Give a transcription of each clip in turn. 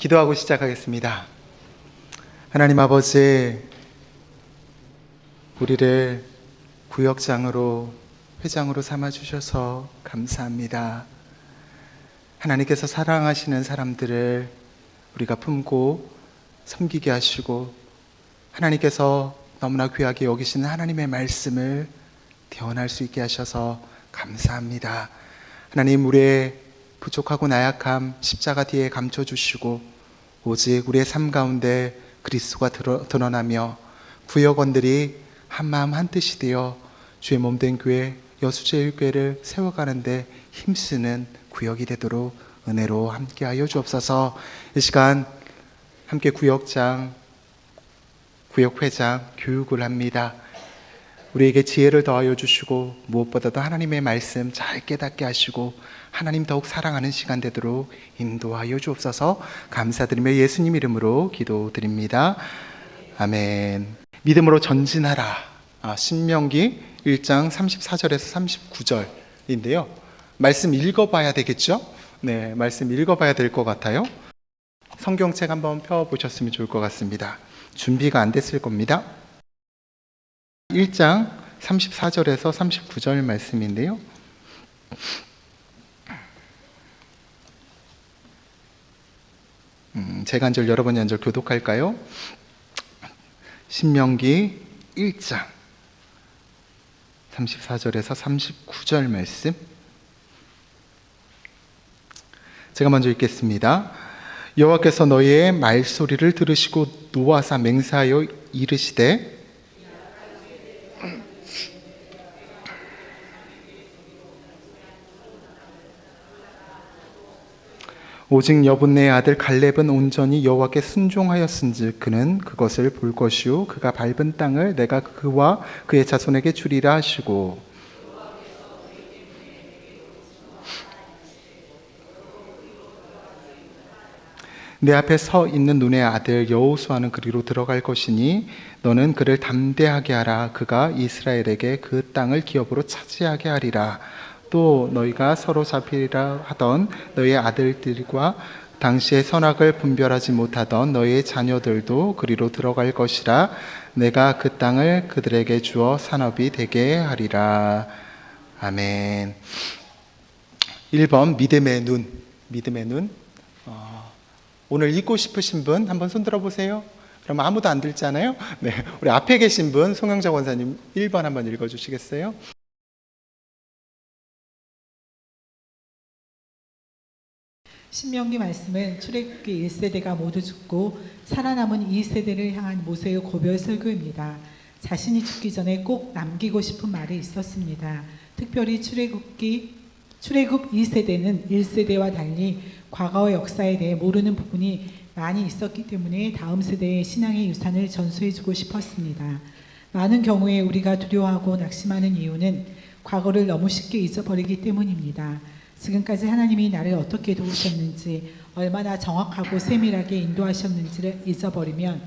기도하고 시작하겠습니다. 하나님 아버지, 우리를 구역장으로, 회장으로 삼아주셔서 감사합니다. 하나님께서 사랑하시는 사람들을 우리가 품고 섬기게 하시고, 하나님께서 너무나 귀하게 여기시는 하나님의 말씀을 대언할 수 있게 하셔서 감사합니다. 하나님, 우리의 부족하고 나약함 십자가 뒤에 감춰주시고, 오직 우리의 삶 가운데 그리스도가 드러나며 구역원들이 한마음 한뜻이 되어 주의 몸된 교회 여수제일교회를 세워가는데 힘쓰는 구역이 되도록 은혜로 함께하여 주옵소서. 이 시간 함께 구역장, 구역회장 교육을 합니다. 우리에게 지혜를 더하여 주시고, 무엇보다도 하나님의 말씀 잘 깨닫게 하시고 하나님 더욱 사랑하는 시간 되도록 인도하여 주옵소서. 감사드리며 예수님 이름으로 기도드립니다. 아멘. 믿음으로 전진하라. 신명기 1장 34절에서 39절인데요. 말씀 읽어봐야 되겠죠? 네, 말씀 읽어봐야 될 것 같아요. 성경책 한번 펴보셨으면 좋을 것 같습니다. 준비가 안 됐을 겁니다. 1장 34절에서 39절 말씀인데요. 제가 한 절 여러분이 한 절 교독할까요? 신명기 1장 34절에서 39절 말씀, 제가 먼저 읽겠습니다. 여호와께서 너희의 말소리를 들으시고 노하사 맹세하여 이르시되, 오직 여분네의 아들 갈렙은 온전히 여호와께 순종하였은즉 그는 그것을 볼 것이요 그가 밟은 땅을 내가 그와 그의 자손에게 주리라 하시고, 내 앞에 서 있는 눈의 아들 여호수아는 그리로 들어갈 것이니 너는 그를 담대하게 하라. 그가 이스라엘에게 그 땅을 기업으로 차지하게 하리라. 또 너희가 서로 잡히리라 하던 너희의 아들들과 당시의 선악을 분별하지 못하던 너희의 자녀들도 그리로 들어갈 것이라. 내가 그 땅을 그들에게 주어 산업이 되게 하리라. 아멘. 1번 믿음의 눈. 믿음의 눈. 오늘 읽고 싶으신 분 한번 손 들어보세요. 그럼 아무도 안 들잖아요. 네, 우리 앞에 계신 분 송영자 권사님 1번 한번 읽어주시겠어요? 신명기 말씀은 출애굽기 1세대가 모두 죽고 살아남은 2세대를 향한 모세의 고별 설교입니다. 자신이 죽기 전에 꼭 남기고 싶은 말이 있었습니다. 특별히 출애굽 2세대는 1세대와 달리 과거의 역사에 대해 모르는 부분이 많이 있었기 때문에 다음 세대의 신앙의 유산을 전수해주고 싶었습니다. 많은 경우에 우리가 두려워하고 낙심하는 이유는 과거를 너무 쉽게 잊어버리기 때문입니다. 지금까지 하나님이 나를 어떻게 도우셨는지, 얼마나 정확하고 세밀하게 인도하셨는지를 잊어버리면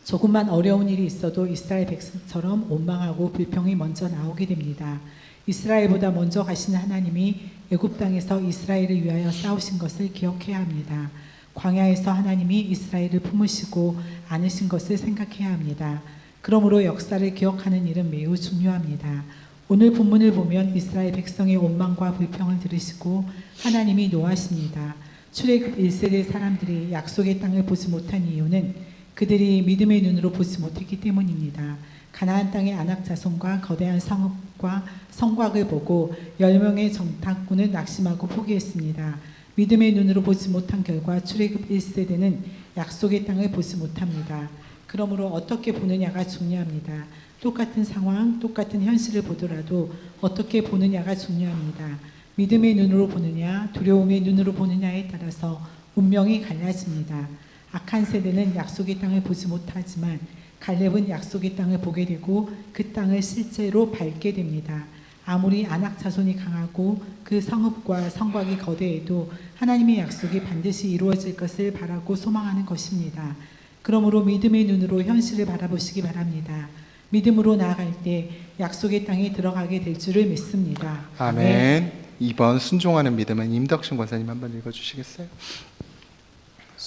조금만 어려운 일이 있어도 이스라엘 백성처럼 원망하고 불평이 먼저 나오게 됩니다. 이스라엘보다 먼저 가신 하나님이 애굽 땅에서 이스라엘을 위하여 싸우신 것을 기억해야 합니다. 광야에서 하나님이 이스라엘을 품으시고 안으신 것을 생각해야 합니다. 그러므로 역사를 기억하는 일은 매우 중요합니다. 오늘 본문을 보면 이스라엘 백성의 원망과 불평을 들으시고 하나님이 노하십니다. 출애굽 1세대 사람들이 약속의 땅을 보지 못한 이유는 그들이 믿음의 눈으로 보지 못했기 때문입니다. 가나안 땅의 아낙 자손과 거대한 성읍과 성곽을 보고 10명의 정탐꾼을 낙심하고 포기했습니다. 믿음의 눈으로 보지 못한 결과 출애굽 1세대는 약속의 땅을 보지 못합니다. 그러므로 어떻게 보느냐가 중요합니다. 똑같은 상황, 똑같은 현실을 보더라도 어떻게 보느냐가 중요합니다. 믿음의 눈으로 보느냐, 두려움의 눈으로 보느냐에 따라서 운명이 갈라집니다. 악한 세대는 약속의 땅을 보지 못하지만 갈렙은 약속의 땅을 보게 되고 그 땅을 실제로 밟게 됩니다. 아무리 아낙 자손이 강하고 그 성읍과 성곽이 거대해도 하나님의 약속이 반드시 이루어질 것을 바라고 소망하는 것입니다. 그러므로 믿음의 눈으로 현실을 바라보시기 바랍니다. 믿음으로 나아갈 때 약속의 땅에 들어가게 될 줄을 믿습니다. 아멘. 2번 순종하는 믿음은 임덕신 권사님 한번 읽어주시겠어요?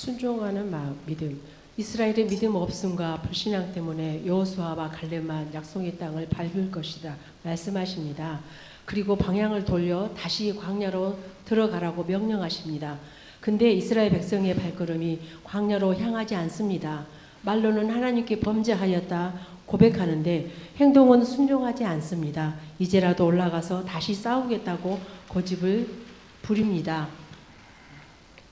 순종하는 믿음. 이스라엘의 믿음 없음과 불신앙 때문에 여호수아와 갈렙만 약속의 땅을 밟을 것이다 말씀하십니다. 그리고 방향을 돌려 다시 광야로 들어가라고 명령하십니다. 근데 이스라엘 백성의 발걸음이 광야로 향하지 않습니다. 말로는 하나님께 범죄하였다 고백하는데 행동은 순종하지 않습니다. 이제라도 올라가서 다시 싸우겠다고 고집을 부립니다.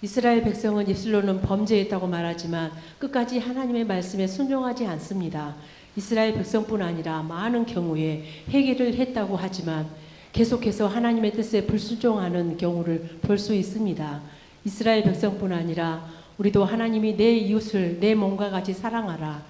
이스라엘 백성은 입술로는 범죄했다고 말하지만 끝까지 하나님의 말씀에 순종하지 않습니다. 이스라엘 백성뿐 아니라 많은 경우에 회개를 했다고 하지만 계속해서 하나님의 뜻에 불순종하는 경우를 볼 수 있습니다. 이스라엘 백성뿐 아니라 우리도 하나님이 내 이웃을 내 몸과 같이 사랑하라,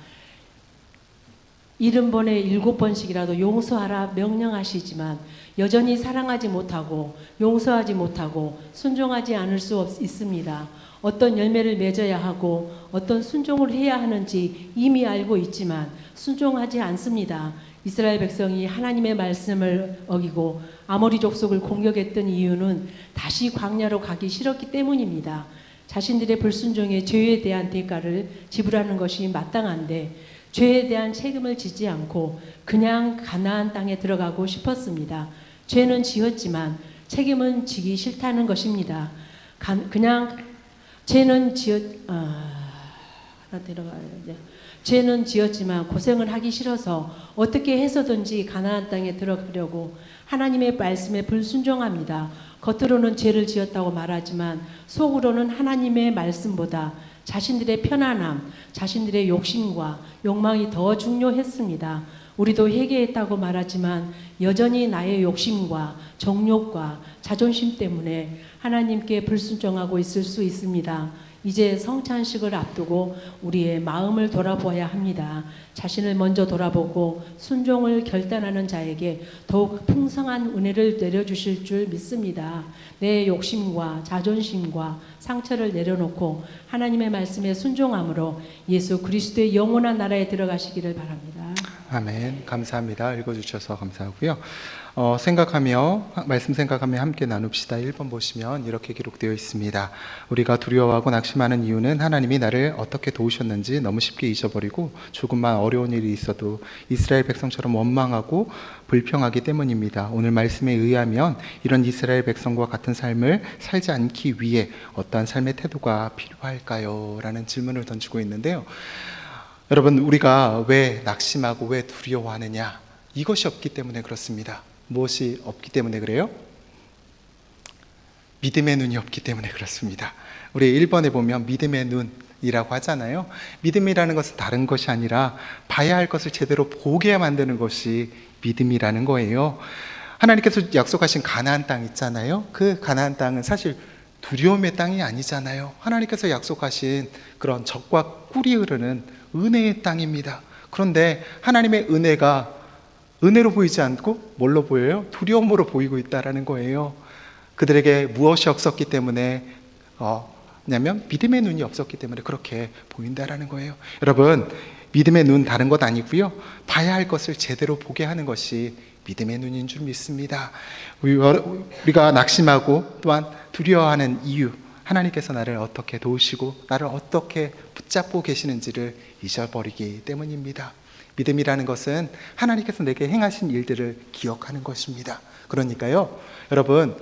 70번에 7번씩이라도 용서하라 명령하시지만 여전히 사랑하지 못하고 용서하지 못하고 순종하지 않을 수 있습니다. 어떤 열매를 맺어야 하고 어떤 순종을 해야 하는지 이미 알고 있지만 순종하지 않습니다. 이스라엘 백성이 하나님의 말씀을 어기고 아모리 족속을 공격했던 이유는 다시 광야로 가기 싫었기 때문입니다. 자신들의 불순종의 죄에 대한 대가를 지불하는 것이 마땅한데 죄에 대한 책임을 지지 않고 그냥 가나안 땅에 들어가고 싶었습니다. 죄는 지었지만 책임은 지기 싫다는 것입니다. 그냥 죄는 죄는 지었지만 고생을 하기 싫어서 어떻게 해서든지 가나안 땅에 들어가려고 하나님의 말씀에 불순종합니다. 겉으로는 죄를 지었다고 말하지만 속으로는 하나님의 말씀보다 자신들의 편안함, 자신들의 욕심과 욕망이 더 중요했습니다. 우리도 회개했다고 말하지만 여전히 나의 욕심과 정욕과 자존심 때문에 하나님께 불순종하고 있을 수 있습니다. 이제 성찬식을 앞두고 우리의 마음을 돌아보아야 합니다. 자신을 먼저 돌아보고 순종을 결단하는 자에게 더욱 풍성한 은혜를 내려주실 줄 믿습니다. 내 욕심과 자존심과 상처를 내려놓고 하나님의 말씀에 순종함으로 예수 그리스도의 영원한 나라에 들어가시기를 바랍니다. 아멘. 감사합니다. 읽어주셔서 감사하고요. 말씀 생각하며 함께 나눕시다. 1번 보시면 이렇게 기록되어 있습니다. 우리가 두려워하고 낙심하는 이유는 하나님이 나를 어떻게 도우셨는지 너무 쉽게 잊어버리고 조금만 어려운 일이 있어도 이스라엘 백성처럼 원망하고 불평하기 때문입니다. 오늘 말씀에 의하면 이런 이스라엘 백성과 같은 삶을 살지 않기 위해 어떠한 삶의 태도가 필요할까요? 라는 질문을 던지고 있는데요. 여러분, 우리가 왜 낙심하고 왜 두려워하느냐? 이것이 없기 때문에 그렇습니다. 무엇이 없기 때문에 그래요? 믿음의 눈이 없기 때문에 그렇습니다. 우리 1번에 보면 믿음의 눈이라고 하잖아요. 믿음이라는 것은 다른 것이 아니라 봐야 할 것을 제대로 보게 만드는 것이 믿음이라는 거예요. 하나님께서 약속하신 가나안 땅 있잖아요. 그 가나안 땅은 사실 두려움의 땅이 아니잖아요. 하나님께서 약속하신 그런 젖과 꿀이 흐르는 은혜의 땅입니다. 그런데 하나님의 은혜가 은혜로 보이지 않고 뭘로 보여요? 두려움으로 보이고 있다는 거예요. 그들에게 무엇이 없었기 때문에 냐면 믿음의 눈이 없었기 때문에 그렇게 보인다라는 거예요. 여러분, 믿음의 눈 다른 것 아니고요. 봐야 할 것을 제대로 보게 하는 것이 믿음의 눈인 줄 믿습니다. 우리가 낙심하고 또한 두려워하는 이유, 하나님께서 나를 어떻게 도우시고 나를 어떻게 붙잡고 계시는지를 잊어버리기 때문입니다. 믿음이라는 것은 하나님께서 내게 행하신 일들을 기억하는 것입니다. 그러니까요, 여러분,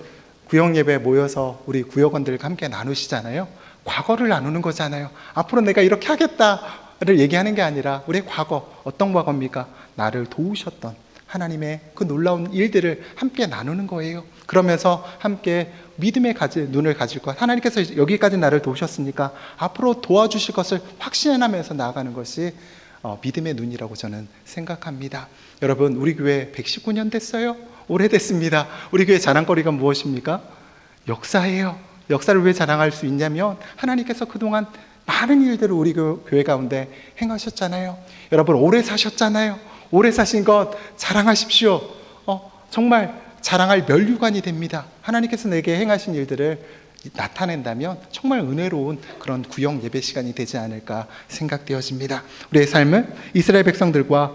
구역 예배에 모여서 우리 구역원들과 함께 나누시잖아요. 과거를 나누는 거잖아요. 앞으로 내가 이렇게 하겠다를 얘기하는 게 아니라 우리의 과거, 어떤 과거입니까? 나를 도우셨던 하나님의 그 놀라운 일들을 함께 나누는 거예요. 그러면서 함께 믿음의 눈을 가질 것, 하나님께서 여기까지 나를 도우셨으니까 앞으로 도와주실 것을 확신하면서 나아가는 것이 믿음의 눈이라고 저는 생각합니다. 여러분, 우리 교회 119년 됐어요? 오래됐습니다. 우리 교회 자랑거리가 무엇입니까? 역사예요. 역사를 왜 자랑할 수 있냐면 하나님께서 그동안 많은 일들을 우리 교회 가운데 행하셨잖아요. 여러분, 오래 사셨잖아요. 오래 사신 것 자랑하십시오. 정말 자랑할 멸류관이 됩니다. 하나님께서 내게 행하신 일들을 나타낸다면 정말 은혜로운 그런 구역 예배 시간이 되지 않을까 생각되어집니다. 우리의 삶은 이스라엘 백성들과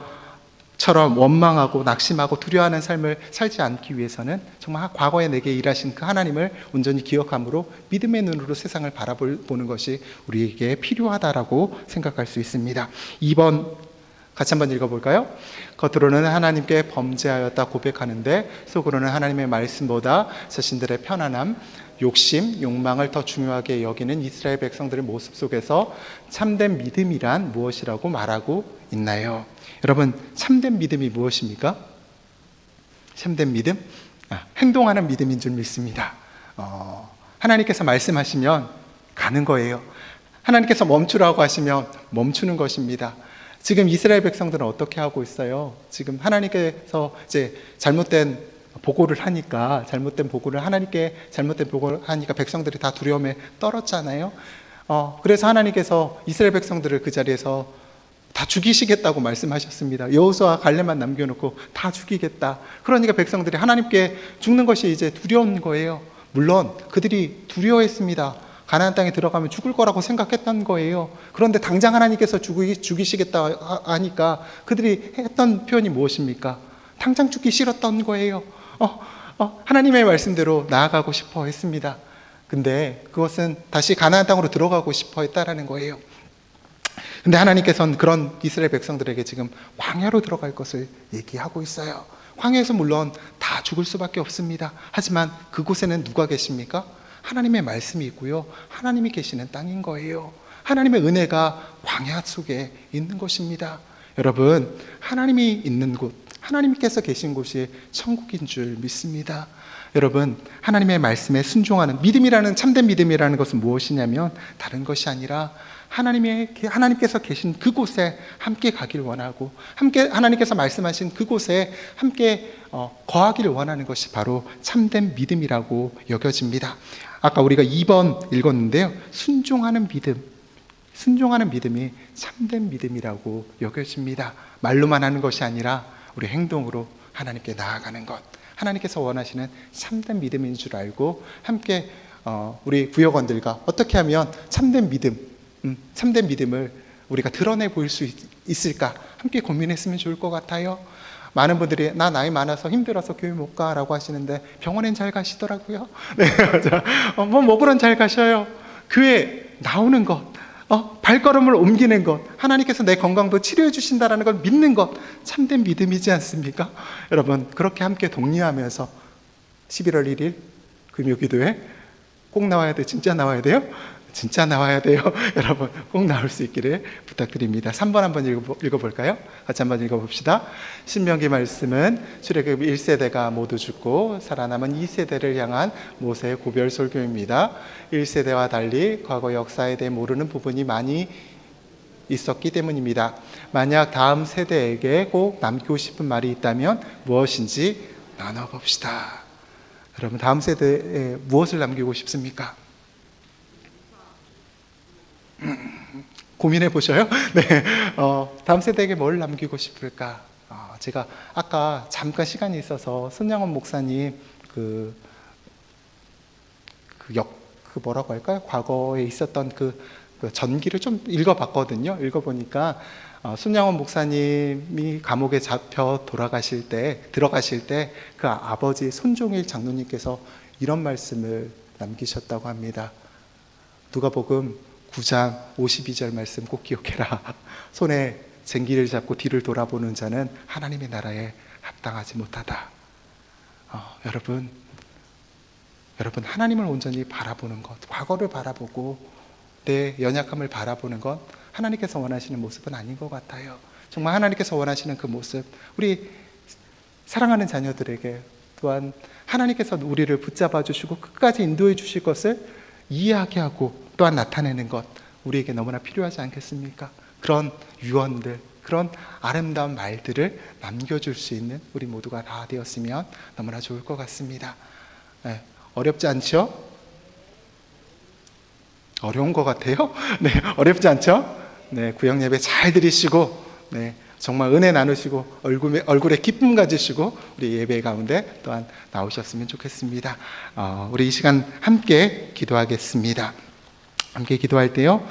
처럼 원망하고 낙심하고 두려워하는 삶을 살지 않기 위해서는 정말 과거에 내게 일하신 그 하나님을 온전히 기억함으로 믿음의 눈으로 세상을 바라보는 것이 우리에게 필요하다라고 생각할 수 있습니다. 2번 같이 한번 읽어볼까요? 겉으로는 하나님께 범죄하였다 고백하는데 속으로는 하나님의 말씀보다 자신들의 편안함, 욕심, 욕망을 더 중요하게 여기는 이스라엘 백성들의 모습 속에서 참된 믿음이란 무엇이라고 말하고 있나요? 여러분, 참된 믿음이 무엇입니까? 참된 믿음? 행동하는 믿음인 줄 믿습니다. 하나님께서 말씀하시면 가는 거예요. 하나님께서 멈추라고 하시면 멈추는 것입니다. 지금 이스라엘 백성들은 어떻게 하고 있어요? 지금 하나님께서 이제 잘못된 보고를 하니까 백성들이 다 두려움에 떨었잖아요. 그래서 하나님께서 이스라엘 백성들을 그 자리에서 다 죽이시겠다고 말씀하셨습니다. 여호수아 갈렙만 남겨놓고 다 죽이겠다. 그러니까 백성들이 하나님께 죽는 것이 이제 두려운 거예요. 물론 그들이 두려워했습니다. 가나안 땅에 들어가면 죽을 거라고 생각했던 거예요. 그런데 당장 하나님께서 죽이시겠다 하니까 그들이 했던 표현이 무엇입니까? 당장 죽기 싫었던 거예요. 하나님의 말씀대로 나아가고 싶어 했습니다. 근데 그것은 다시 가나안 땅으로 들어가고 싶어 했다라는 거예요. 근데 하나님께서는 그런 이스라엘 백성들에게 지금 광야로 들어갈 것을 얘기하고 있어요. 광야에서 물론 다 죽을 수밖에 없습니다. 하지만 그곳에는 누가 계십니까? 하나님의 말씀이 있고요. 하나님이 계시는 땅인 거예요. 하나님의 은혜가 광야 속에 있는 것입니다. 여러분, 하나님이 있는 곳, 하나님께서 계신 곳이 천국인 줄 믿습니다. 여러분, 하나님의 말씀에 순종하는 믿음이라는, 참된 믿음이라는 것은 무엇이냐면 다른 것이 아니라 하나님께서 계신 그곳에 함께 가기를 원하고, 하나님께서 말씀하신 그곳에 함께 거하기를 원하는 것이 바로 참된 믿음이라고 여겨집니다. 아까 우리가 2번 읽었는데요. 순종하는 믿음이 참된 믿음이라고 여겨집니다. 말로만 하는 것이 아니라 우리 행동으로 하나님께 나아가는 것, 하나님께서 원하시는 참된 믿음인 줄 알고 함께 우리 구역원들과 어떻게 하면 참된 믿음을 우리가 드러내 보일 수 있을까 함께 고민했으면 좋을 것 같아요. 많은 분들이 나 나이 많아서 힘들어서 교회 못 가라고 하시는데 병원엔 잘 가시더라고요. 네, 먹으러는 잘 가셔요. 교회 나오는 것, 발걸음을 옮기는 것, 하나님께서 내 건강도 치료해 주신다라는 걸 믿는 것, 참된 믿음이지 않습니까? 여러분, 그렇게 함께 독려하면서 11월 1일 금요기도회 꼭 나와야 돼. 진짜 나와야 돼요? 진짜 나와야 돼요. 여러분, 꼭 나올 수 있기를 부탁드립니다. 3번 한번 읽어볼까요? 같이 한번 읽어봅시다. 신명기 말씀은 출애굽 1세대가 모두 죽고 살아남은 2세대를 향한 모세의 고별 설교입니다. 1세대와 달리 과거 역사에 대해 모르는 부분이 많이 있었기 때문입니다. 만약 다음 세대에게 꼭 남기고 싶은 말이 있다면 무엇인지 나눠봅시다. 여러분, 다음 세대에 무엇을 남기고 싶습니까? 고민해 보셔요. 네, 다음 세대에게 뭘 남기고 싶을까? 제가 아까 잠깐 시간이 있어서 손양원 목사님 뭐라고 할까요? 과거에 있었던 그 전기를 좀 읽어봤거든요. 읽어보니까 손양원 목사님이 감옥에 잡혀 들어가실 때 그 아버지 손종일 장로님께서 이런 말씀을 남기셨다고 합니다. 누가복음 9장 52절 말씀 꼭 기억해라. 손에 쟁기를 잡고 뒤를 돌아보는 자는 하나님의 나라에 합당하지 못하다. 여러분 하나님을 온전히 바라보는 것, 과거를 바라보고 내 연약함을 바라보는 것, 하나님께서 원하시는 모습은 아닌 것 같아요. 정말 하나님께서 원하시는 그 모습, 우리 사랑하는 자녀들에게 또한 하나님께서 우리를 붙잡아 주시고 끝까지 인도해 주실 것을 이해하게 하고 또한 나타내는 것, 우리에게 너무나 필요하지 않겠습니까? 그런 유언들, 그런 아름다운 말들을 남겨줄 수 있는 우리 모두가 다 되었으면 너무나 좋을 것 같습니다. 네, 어렵지 않죠? 어려운 것 같아요? 네, 어렵지 않죠? 네, 구역 예배 잘 드리시고, 네, 정말 은혜 나누시고 얼굴에 기쁨 가지시고 우리 예배 가운데 또한 나오셨으면 좋겠습니다. 우리 이 시간 함께 기도하겠습니다. 함께 기도할 때요,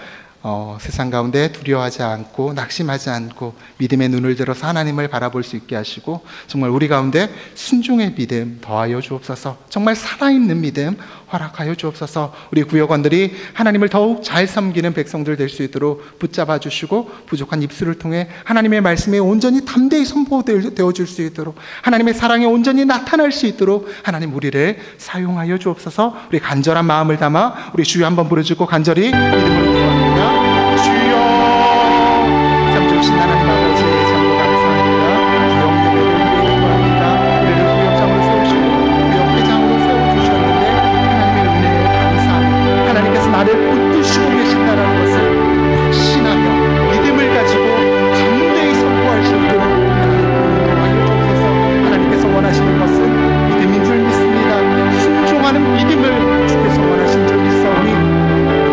세상 가운데 두려워하지 않고 낙심하지 않고 믿음의 눈을 들어서 하나님을 바라볼 수 있게 하시고 정말 우리 가운데 순종의 믿음 더하여 주옵소서. 정말 살아있는 믿음 허락하여 주옵소서. 우리 구역원들이 하나님을 더욱 잘 섬기는 백성들 될 수 있도록 붙잡아 주시고 부족한 입술을 통해 하나님의 말씀에 온전히 담대히 선포되어 줄 수 있도록 하나님의 사랑이 온전히 나타날 수 있도록 하나님 우리를 사용하여 주옵소서. 우리 간절한 마음을 담아 우리 주여 한번 부르짖고 간절히 믿음으로 구합니다. 주여, 참 좋으신 하나님 아버지 참으로 감사합니다. 구역 예배를 구합니다. 우리를 구역장으로 세우시고 구역 회장으로 세워주셨는데 하나님의 은혜에 감사합니다. 하나님께서 나를 붙드시고 계신다는 것을 확신하며 믿음을 가지고 담대히 선포할 수 있도록 하나님 주옵소서. 하나님께서 원하시는 것은 믿음인 줄 믿습니다. 순종하는 믿음을 주께서 원하신 줄 믿사오니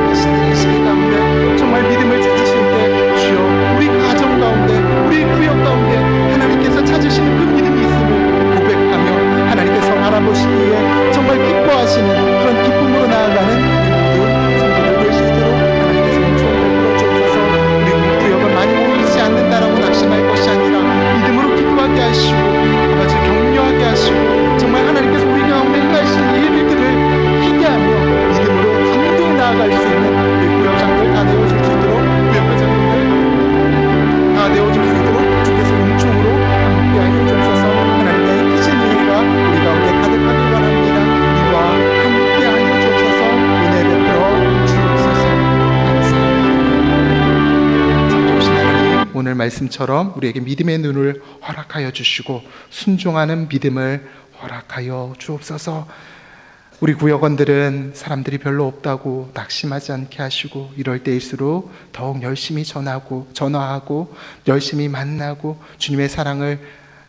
이 시기 가운데 정말 믿음을 찾으실 때 주여 우리 가정 가운데 우리 구역 가운데 하나님께서 찾으시는 그 믿음이 있음을 고백하며 하나님께서 바라보시기에 정말 기뻐하시는 그런 기쁨으로 나아가는 모든 성도들 될 수 있도록 하나님께서 은총을 베풀어 주옵소서. 우리 구역은 많이 보이지 않는다라고 낙심할 것이 아니라 믿음으로 기뻐하게 하시고 아버지 격려하게 하시고 정말 하나님께서 우리 가운데 행하신 일들을 기대하며 믿음으로 담대히 나아갈 수 있는 우리 구역장들 다 내어줄 수 있도록 구역장들 다 내어줄 수 있도록 주께서 은총으로 함께하여 주옵소서. 하나님의 크신 은혜가 우리 가운데 가득하길 바랍니다. 우리와 함께하여 주옵소서. 은혜 베풀어 주옵소서. 감사합니다. 참 좋으신 하나님, 오늘 말씀처럼 우리에게 믿음의 눈을 허락하여 주시고 순종하는 믿음을 허락하여 주옵소서. 우리 구역원들은 사람들이 별로 없다고 낙심하지 않게 하시고 이럴 때일수록 더욱 열심히 전화하고 열심히 만나고 주님의 사랑을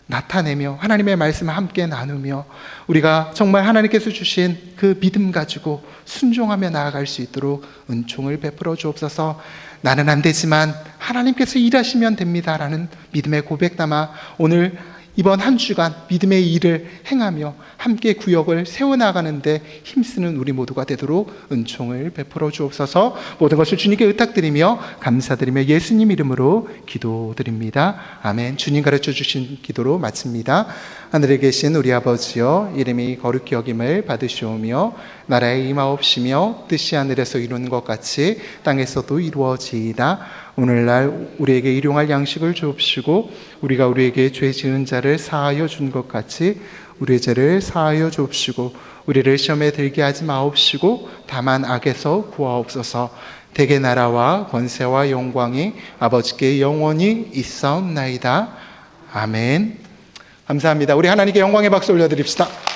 나타내며 하나님의 말씀을 함께 나누며 우리가 정말 하나님께서 주신 그 믿음 가지고 순종하며 나아갈 수 있도록 은총을 베풀어 주옵소서. 나는 안 되지만 하나님께서 일하시면 됩니다라는 믿음의 고백 담아 오늘 이번 한 주간 믿음의 일을 행하며 함께 구역을 세워나가는데 힘쓰는 우리 모두가 되도록 은총을 베풀어 주옵소서. 모든 것을 주님께 의탁드리며 감사드리며 예수님 이름으로 기도드립니다. 아멘. 주님 가르쳐 주신 기도로 마칩니다. 하늘에 계신 우리 아버지여, 이름이 거룩히 여김을 받으시오며 나라에 임하옵시며 뜻이 하늘에서 이루는 것 같이 땅에서도 이루어지이다. 오늘날 우리에게 일용할 양식을 주옵시고 우리가 우리에게 죄 지은 자를 사하여 준 것 같이 우리의 죄를 사하여 주옵시고 우리를 시험에 들게 하지 마옵시고 다만 악에서 구하옵소서. 대개 나라와 권세와 영광이 아버지께 영원히 있사옵나이다. 아멘. 감사합니다. 우리 하나님께 영광의 박수 올려드립시다.